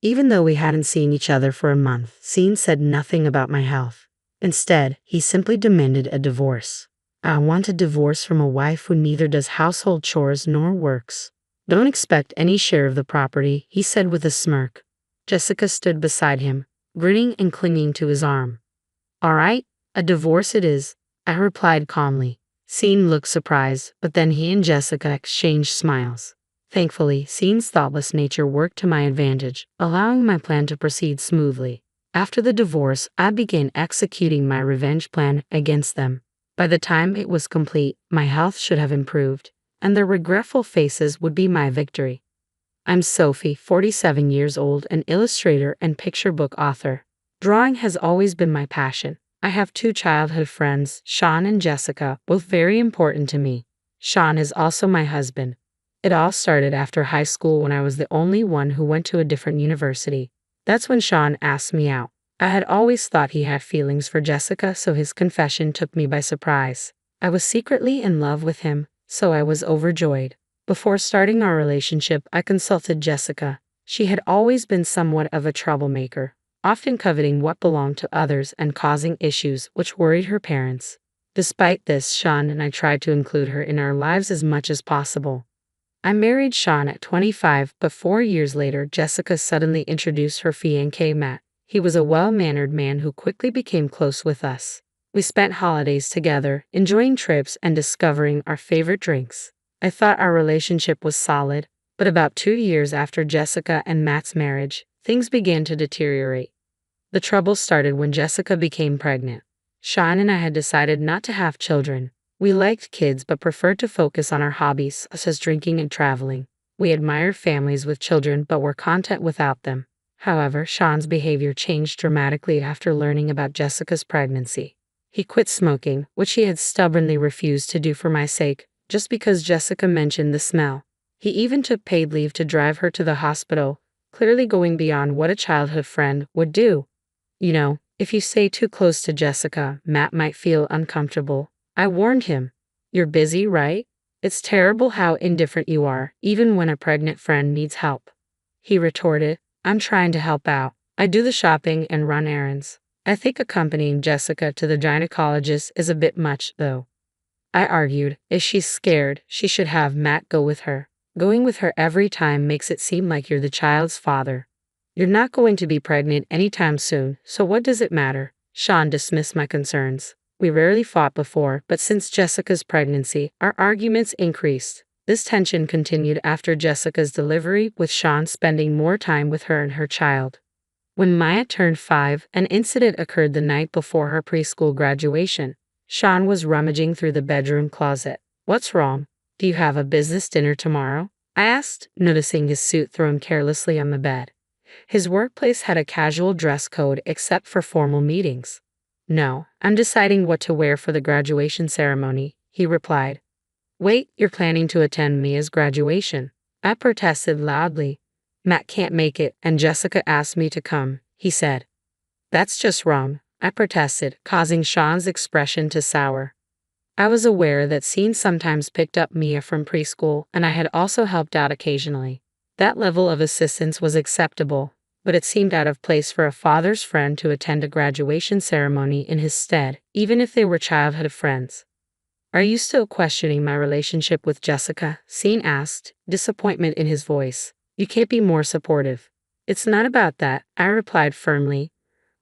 Even though we hadn't seen each other for a month, Scene said nothing about my health. Instead, he simply demanded a divorce. I want a divorce from a wife who neither does household chores nor works. Don't expect any share of the property, he said with a smirk. Jessica stood beside him, grinning and clinging to his arm. All right, a divorce it is, I replied calmly. Scene looked surprised, but then he and Jessica exchanged smiles. Thankfully, Scene's thoughtless nature worked to my advantage, allowing my plan to proceed smoothly. After the divorce, I began executing my revenge plan against them. By the time it was complete, my health should have improved, and their regretful faces would be my victory. I'm Sophie, 47 years old, an illustrator and picture book author. Drawing has always been my passion. I have 2 childhood friends, Sean and Jessica, both very important to me. Sean is also my husband. It all started after high school when I was the only one who went to a different university. That's when Sean asked me out. I had always thought he had feelings for Jessica, so his confession took me by surprise. I was secretly in love with him, so I was overjoyed. Before starting our relationship, I consulted Jessica. She had always been somewhat of a troublemaker, often coveting what belonged to others and causing issues which worried her parents. Despite this, Sean and I tried to include her in our lives as much as possible. I married Sean at 25, but 4 years later, Jessica suddenly introduced her fiancé Matt. He was a well-mannered man who quickly became close with us. We spent holidays together, enjoying trips and discovering our favorite drinks. I thought our relationship was solid, but about 2 years after Jessica and Matt's marriage, things began to deteriorate. The trouble started when Jessica became pregnant. Sean and I had decided not to have children. We liked kids but preferred to focus on our hobbies, such as drinking and traveling. We admired families with children but were content without them. However, Sean's behavior changed dramatically after learning about Jessica's pregnancy. He quit smoking, which he had stubbornly refused to do for my sake, just because Jessica mentioned the smell. He even took paid leave to drive her to the hospital, clearly going beyond what a childhood friend would do. You know, if you stay too close to Jessica, Matt might feel uncomfortable. I warned him. You're busy, right? It's terrible how indifferent you are, even when a pregnant friend needs help. He retorted, I'm trying to help out. I do the shopping and run errands. I think accompanying Jessica to the gynecologist is a bit much, though. I argued, if she's scared, she should have Matt go with her. Going with her every time makes it seem like you're the child's father. You're not going to be pregnant anytime soon, so what does it matter? Sean dismissed my concerns. We rarely fought before, but since Jessica's pregnancy, our arguments increased. This tension continued after Jessica's delivery, with Sean spending more time with her and her child. When Maya turned 5, an incident occurred the night before her preschool graduation. Sean was rummaging through the bedroom closet. What's wrong? Do you have a business dinner tomorrow? I asked, noticing his suit thrown carelessly on the bed. His workplace had a casual dress code except for formal meetings. No, I'm deciding what to wear for the graduation ceremony, he replied. Wait, you're planning to attend Mia's graduation? I protested loudly. Matt can't make it, and Jessica asked me to come, he said. That's just wrong, I protested, causing Sean's expression to sour. I was aware that Scene sometimes picked up Mia from preschool, and I had also helped out occasionally. That level of assistance was acceptable, but it seemed out of place for a father's friend to attend a graduation ceremony in his stead, even if they were childhood friends. Are you still questioning my relationship with Jessica? Scene asked, disappointment in his voice. You can't be more supportive. It's not about that, I replied firmly.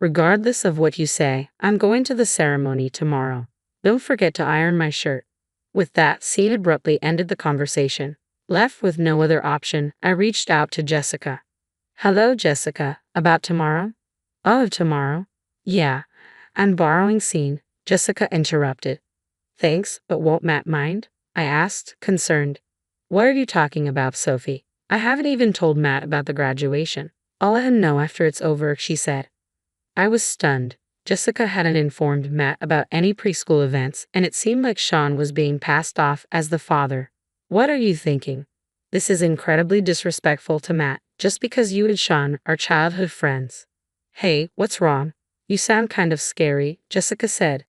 Regardless of what you say, I'm going to the ceremony tomorrow. Don't forget to iron my shirt. With that, Scene abruptly ended the conversation. Left with no other option, I reached out to Jessica. Hello, Jessica. About tomorrow? Oh, tomorrow? Yeah. I'm borrowing Scene, Jessica interrupted. Thanks, but won't Matt mind? I asked, concerned. What are you talking about, Sophie? I haven't even told Matt about the graduation. I'll let him know after it's over, she said. I was stunned. Jessica hadn't informed Matt about any preschool events, and it seemed like Sean was being passed off as the father. What are you thinking? This is incredibly disrespectful to Matt, just because you and Sean are childhood friends. Hey, what's wrong? You sound kind of scary, Jessica said.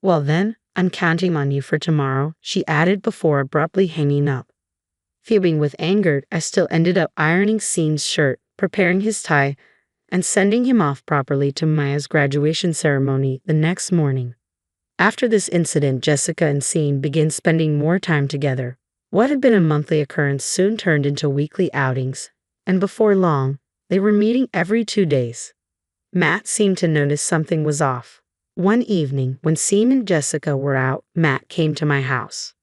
Well then, I'm counting on you for tomorrow, she added before abruptly hanging up. Fuming with anger, I still ended up ironing Scene's shirt, preparing his tie, and sending him off properly to Maya's graduation ceremony the next morning. After this incident, Jessica and Scene began spending more time together. What had been a monthly occurrence soon turned into weekly outings, and before long, they were meeting every 2 days. Matt seemed to notice something was off. One evening, when Scene and Jessica were out, Matt came to my house.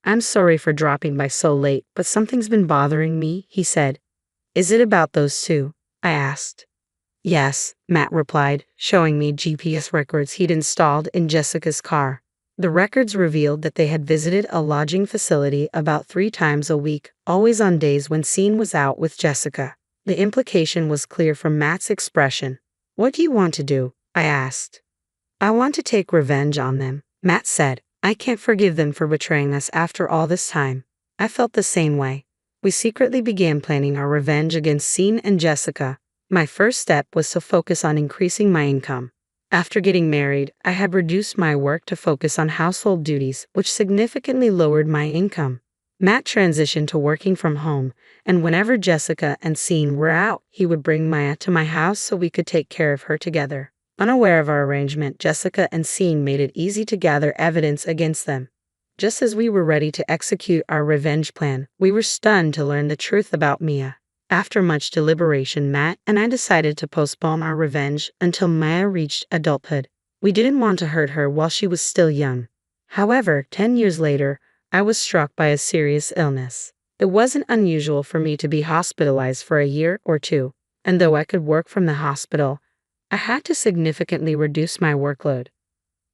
"I'm sorry for dropping by so late, but something's been bothering me," he said. "Is it about those two?" I asked. "Yes," Matt replied, showing me GPS records he'd installed in Jessica's car. The records revealed that they had visited a lodging facility about 3 times a week, always on days when Scene was out with Jessica. The implication was clear from Matt's expression. "What do you want to do?" I asked. "I want to take revenge on them," Matt said. "I can't forgive them for betraying us after all this time." I felt the same way. We secretly began planning our revenge against Scene and Jessica. My first step was to focus on increasing my income. After getting married, I had reduced my work to focus on household duties, which significantly lowered my income. Matt transitioned to working from home, and whenever Jessica and Scene were out, he would bring Maya to my house so we could take care of her together. Unaware of our arrangement, Jessica and Scene made it easy to gather evidence against them. Just as we were ready to execute our revenge plan, we were stunned to learn the truth about Mia. After much deliberation, Matt and I decided to postpone our revenge until Maya reached adulthood. We didn't want to hurt her while she was still young. However, 10 years later, I was struck by a serious illness. It wasn't unusual for me to be hospitalized for a year or two, and though I could work from the hospital, I had to significantly reduce my workload.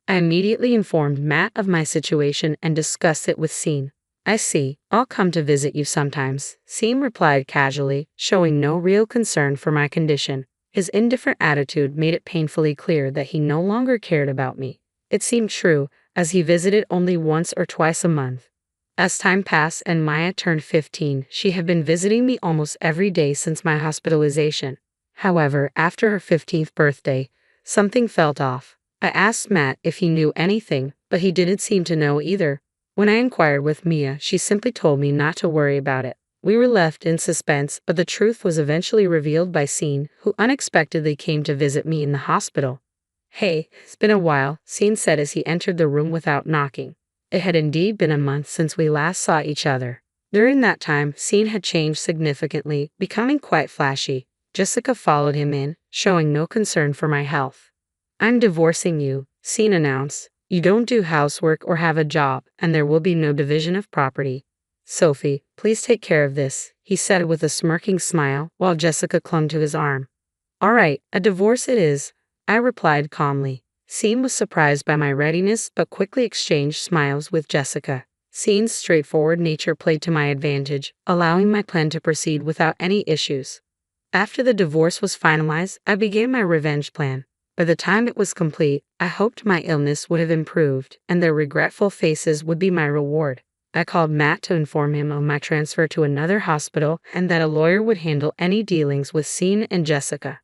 I immediately informed Matt of my situation and discussed it with Scene. "I see. I'll come to visit you sometimes," Scene replied casually, showing no real concern for my condition. His indifferent attitude made it painfully clear that he no longer cared about me. It seemed true, as he visited only once or twice a month. As time passed and Maya turned 15, she had been visiting me almost every day since my hospitalization. However, after her 15th birthday, something felt off. I asked Matt if he knew anything, but he didn't seem to know either. When I inquired with Mia, she simply told me not to worry about it. We were left in suspense, but the truth was eventually revealed by Scene, who unexpectedly came to visit me in the hospital. "Hey, it's been a while," Scene said as he entered the room without knocking. It had indeed been a month since we last saw each other. During that time, Scene had changed significantly, becoming quite flashy. Jessica followed him in, showing no concern for my health. "I'm divorcing you," Scene announced. "You don't do housework or have a job, and there will be no division of property. Sophie, please take care of this," he said with a smirking smile, while Jessica clung to his arm. "All right, a divorce it is," I replied calmly. Scene was surprised by my readiness but quickly exchanged smiles with Jessica. Scene's straightforward nature played to my advantage, allowing my plan to proceed without any issues. After the divorce was finalized, I began my revenge plan. By the time it was complete, I hoped my illness would have improved, and their regretful faces would be my reward. I called Matt to inform him of my transfer to another hospital and that a lawyer would handle any dealings with Scene and Jessica.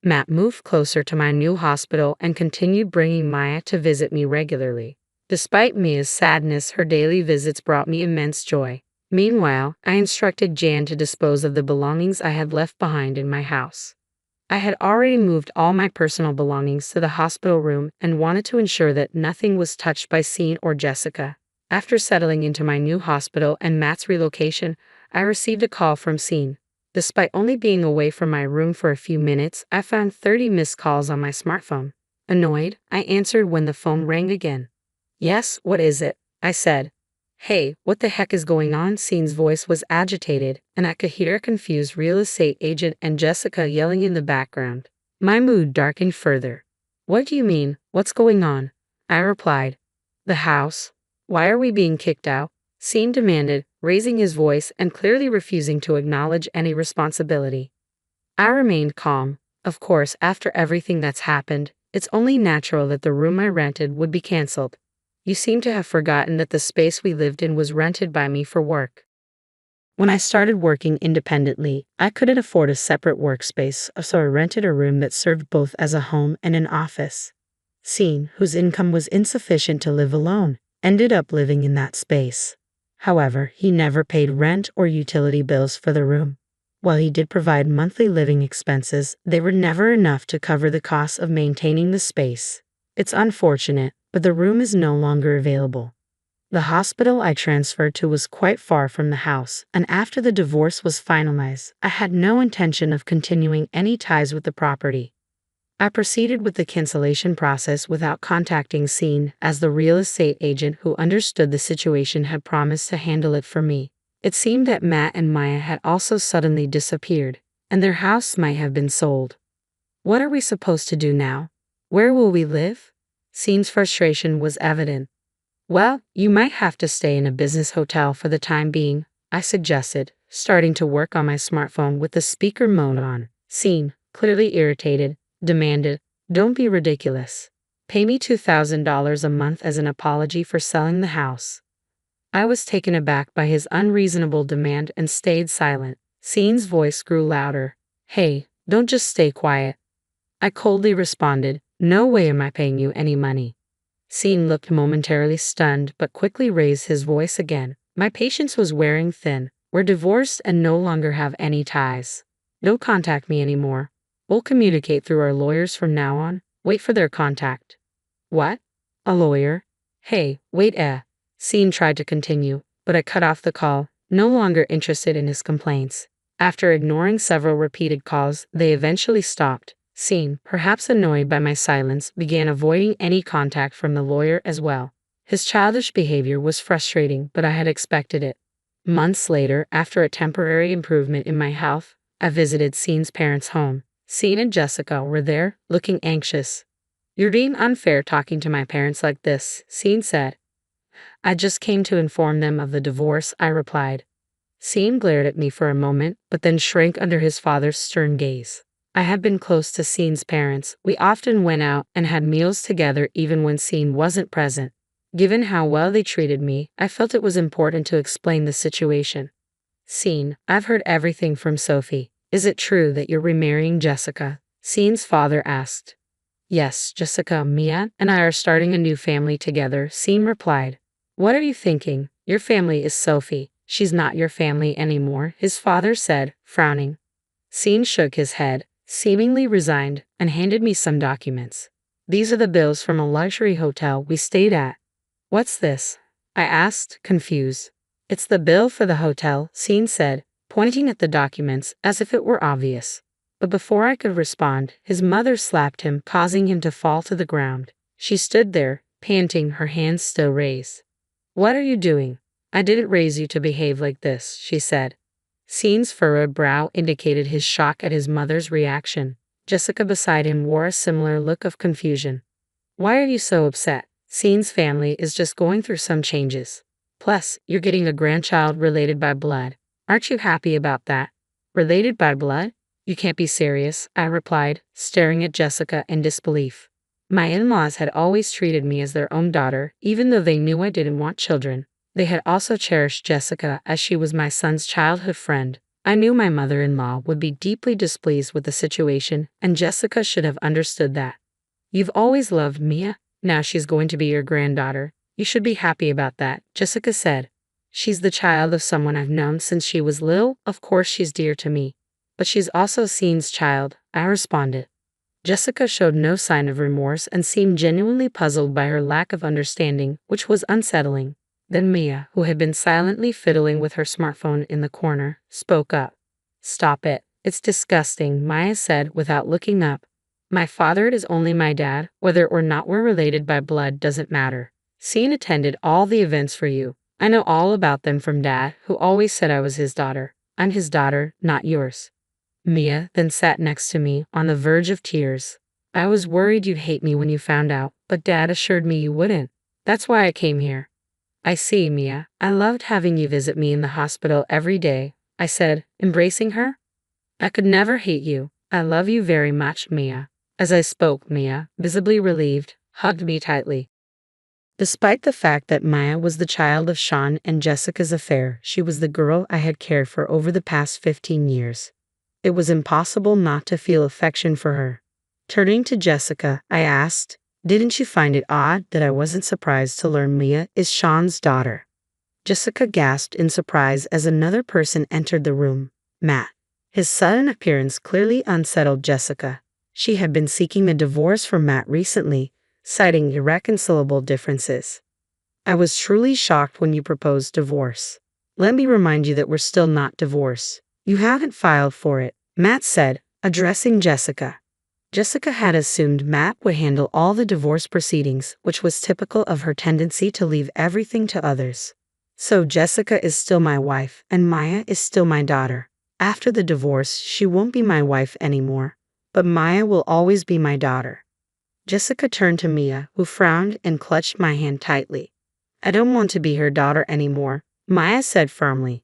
Matt moved closer to my new hospital and continued bringing Maya to visit me regularly. Despite Mia's sadness, her daily visits brought me immense joy. Meanwhile, I instructed Jan to dispose of the belongings I had left behind in my house. I had already moved all my personal belongings to the hospital room and wanted to ensure that nothing was touched by Scene or Jessica. After settling into my new hospital and Matt's relocation, I received a call from Scene. Despite only being away from my room for a few minutes, I found 30 missed calls on my smartphone. Annoyed, I answered when the phone rang again. "Yes, what is it?" I said. "Hey, what the heck is going on?" Scene's voice was agitated, and I could hear a confused real estate agent and Jessica yelling in the background. My mood darkened further. "What do you mean? What's going on?" I replied. "The house. Why are we being kicked out?" Scene demanded, raising his voice and clearly refusing to acknowledge any responsibility. I remained calm. Of course, after everything that's happened, it's only natural that the room I rented would be canceled. You seem to have forgotten that the space we lived in was rented by me for work. When I started working independently, I couldn't afford a separate workspace, so I rented a room that served both as a home and an office. Scene, whose income was insufficient to live alone, ended up living in that space. However, he never paid rent or utility bills for the room. While he did provide monthly living expenses, they were never enough to cover the costs of maintaining the space. It's unfortunate, but the room is no longer available. The hospital I transferred to was quite far from the house, and after the divorce was finalized, I had no intention of continuing any ties with the property. I proceeded with the cancellation process without contacting Scene, as the real estate agent who understood the situation had promised to handle it for me. It seemed that Matt and Maya had also suddenly disappeared, and their house might have been sold. What are we supposed to do now? Where will we live? Scene's frustration was evident. Well, you might have to stay in a business hotel for the time being, I suggested, starting to work on my smartphone with the speaker mode on. Scene, clearly irritated, demanded, "Don't be ridiculous. Pay me $2,000 a month as an apology for selling the house." I was taken aback by his unreasonable demand and stayed silent. Scene's voice grew louder. "Hey, don't just stay quiet." I coldly responded, "No way am I paying you any money." Scene looked momentarily stunned but quickly raised his voice again. My patience was wearing thin. We're divorced and no longer have any ties. Don't contact me anymore. We'll communicate through our lawyers from now on. Wait for their contact. What? A lawyer? Hey, wait, Scene tried to continue, but I cut off the call, no longer interested in his complaints. After ignoring several repeated calls, they eventually stopped. Scene, perhaps annoyed by my silence, began avoiding any contact from the lawyer as well. His childish behavior was frustrating, but I had expected it. Months later, after a temporary improvement in my health, I visited Scene's parents' home. Scene and Jessica were there, looking anxious. "You're being unfair talking to my parents like this," Scene said. "I just came to inform them of the divorce," I replied. Scene glared at me for a moment, but then shrank under his father's stern gaze. I had been close to Scene's parents. We often went out and had meals together even when Scene wasn't present. Given how well they treated me, I felt it was important to explain the situation. "Scene, I've heard everything from Sophie. Is it true that you're remarrying Jessica?" Scene's father asked. "Yes, Jessica, Mia, and I are starting a new family together," Scene replied. "What are you thinking? Your family is Sophie. She's not your family anymore," his father said, frowning. Scene shook his head, seemingly resigned, and handed me some documents. "These are the bills from a luxury hotel we stayed at." "What's this?" I asked, confused. "It's the bill for the hotel," Scene said, pointing at the documents as if it were obvious. But before I could respond, his mother slapped him, causing him to fall to the ground. She stood there, panting, her hands still raised. "What are you doing? I didn't raise you to behave like this," she said. Scene's furrowed brow indicated his shock at his mother's reaction. Jessica beside him wore a similar look of confusion. "Why are you so upset? Scene's family is just going through some changes. Plus, you're getting a grandchild related by blood. Aren't you happy about that?" "Related by blood? You can't be serious," I replied, staring at Jessica in disbelief. My in-laws had always treated me as their own daughter, even though they knew I didn't want children. They had also cherished Jessica as she was my son's childhood friend. I knew my mother-in-law would be deeply displeased with the situation, and Jessica should have understood that. "You've always loved Mia. Now she's going to be your granddaughter. You should be happy about that," Jessica said. "She's the child of someone I've known since she was little. Of course she's dear to me. But she's also Scene's child," I responded. Jessica showed no sign of remorse and seemed genuinely puzzled by her lack of understanding, which was unsettling. Then Mia, who had been silently fiddling with her smartphone in the corner, spoke up. "Stop it. It's disgusting," Maya said without looking up. "My father is only my dad. Whether or not we're related by blood doesn't matter. Scene attended all the events for you. I know all about them from Dad, who always said I was his daughter. I'm his daughter, not yours." Mia then sat next to me, on the verge of tears. "I was worried you'd hate me when you found out, but Dad assured me you wouldn't. That's why I came here." "I see, Mia. I loved having you visit me in the hospital every day," I said, embracing her. "I could never hate you. I love you very much, Mia." As I spoke, Mia, visibly relieved, hugged me tightly. Despite the fact that Maya was the child of Sean and Jessica's affair, she was the girl I had cared for over the past 15 years. It was impossible not to feel affection for her. Turning to Jessica, I asked, "Didn't you find it odd that I wasn't surprised to learn Mia is Sean's daughter?" Jessica gasped in surprise as another person entered the room. "Matt, His sudden appearance clearly unsettled Jessica. She had been seeking a divorce from Matt recently, citing irreconcilable differences. I was truly shocked when you proposed divorce. Let me remind you that we're still not divorced. You haven't filed for it, Matt said, addressing Jessica. Jessica had assumed Matt would handle all the divorce proceedings, which was typical of her tendency to leave everything to others. So Jessica is still my wife, and Maya is still my daughter. After the divorce, she won't be my wife anymore, but Maya will always be my daughter. Jessica turned to Mia, who frowned and clutched my hand tightly. I don't want to be her daughter anymore, Maya said firmly.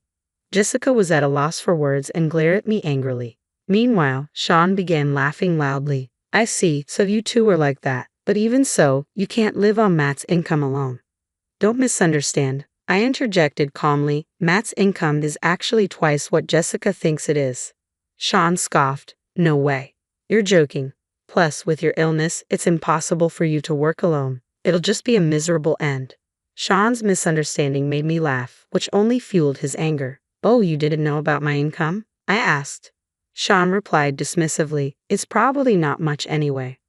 Jessica was at a loss for words and glared at me angrily. Meanwhile, Sean began laughing loudly. I see, so you two are like that, but even so, you can't live on Matt's income alone. Don't misunderstand, I interjected calmly. Matt's income is actually twice what Jessica thinks it is. Sean scoffed. No way. You're joking. Plus, with your illness, it's impossible for you to work alone. It'll just be a miserable end. Sean's misunderstanding made me laugh, which only fueled his anger. Oh, you didn't know about my income? I asked. Sean replied dismissively, it's probably not much anyway.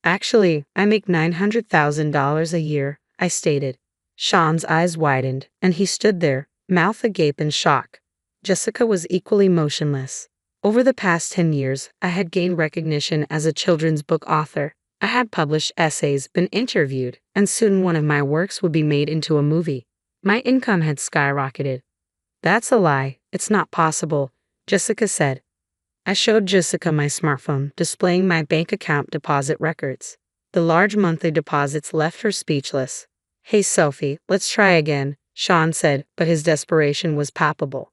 Actually, I make $900,000 a year, I stated. Sean's eyes widened, and he stood there, mouth agape in shock. Jessica was equally motionless. Over the past 10 years, I had gained recognition as a children's book author. I had published essays, been interviewed, and soon one of my works would be made into a movie. My income had skyrocketed. That's a lie, it's not possible, Jessica said. I showed Jessica my smartphone, displaying my bank account deposit records. The large monthly deposits left her speechless. Hey Sophie, let's try again, Sean said, but his desperation was palpable.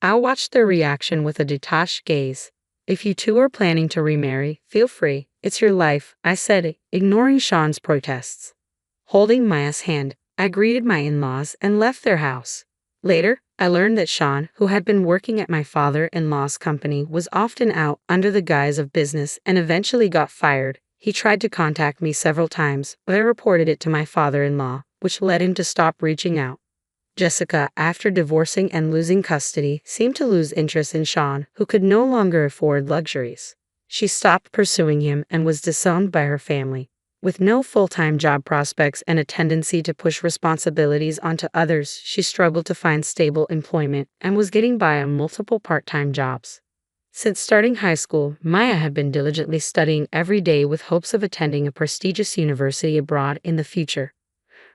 I watched their reaction with a detached gaze. If you two are planning to remarry, feel free, it's your life, I said, ignoring Sean's protests. Holding Maya's hand, I greeted my in-laws and left their house. Later, I learned that Sean, who had been working at my father-in-law's company, was often out under the guise of business and eventually got fired. He tried to contact me several times, but I reported it to my father-in-law, which led him to stop reaching out. Jessica, after divorcing and losing custody, seemed to lose interest in Sean, who could no longer afford luxuries. She stopped pursuing him and was disowned by her family. With no full-time job prospects and a tendency to push responsibilities onto others, she struggled to find stable employment and was getting by on multiple part-time jobs. Since starting high school, Maya had been diligently studying every day with hopes of attending a prestigious university abroad in the future.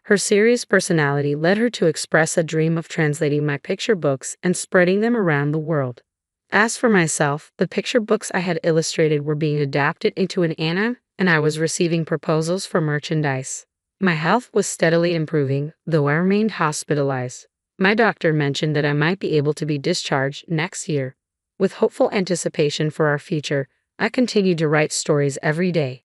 Her serious personality led her to express a dream of translating my picture books and spreading them around the world. As for myself, the picture books I had illustrated were being adapted into an anime, and I was receiving proposals for merchandise. My health was steadily improving, though I remained hospitalized. My doctor mentioned that I might be able to be discharged next year. With hopeful anticipation for our future, I continued to write stories every day.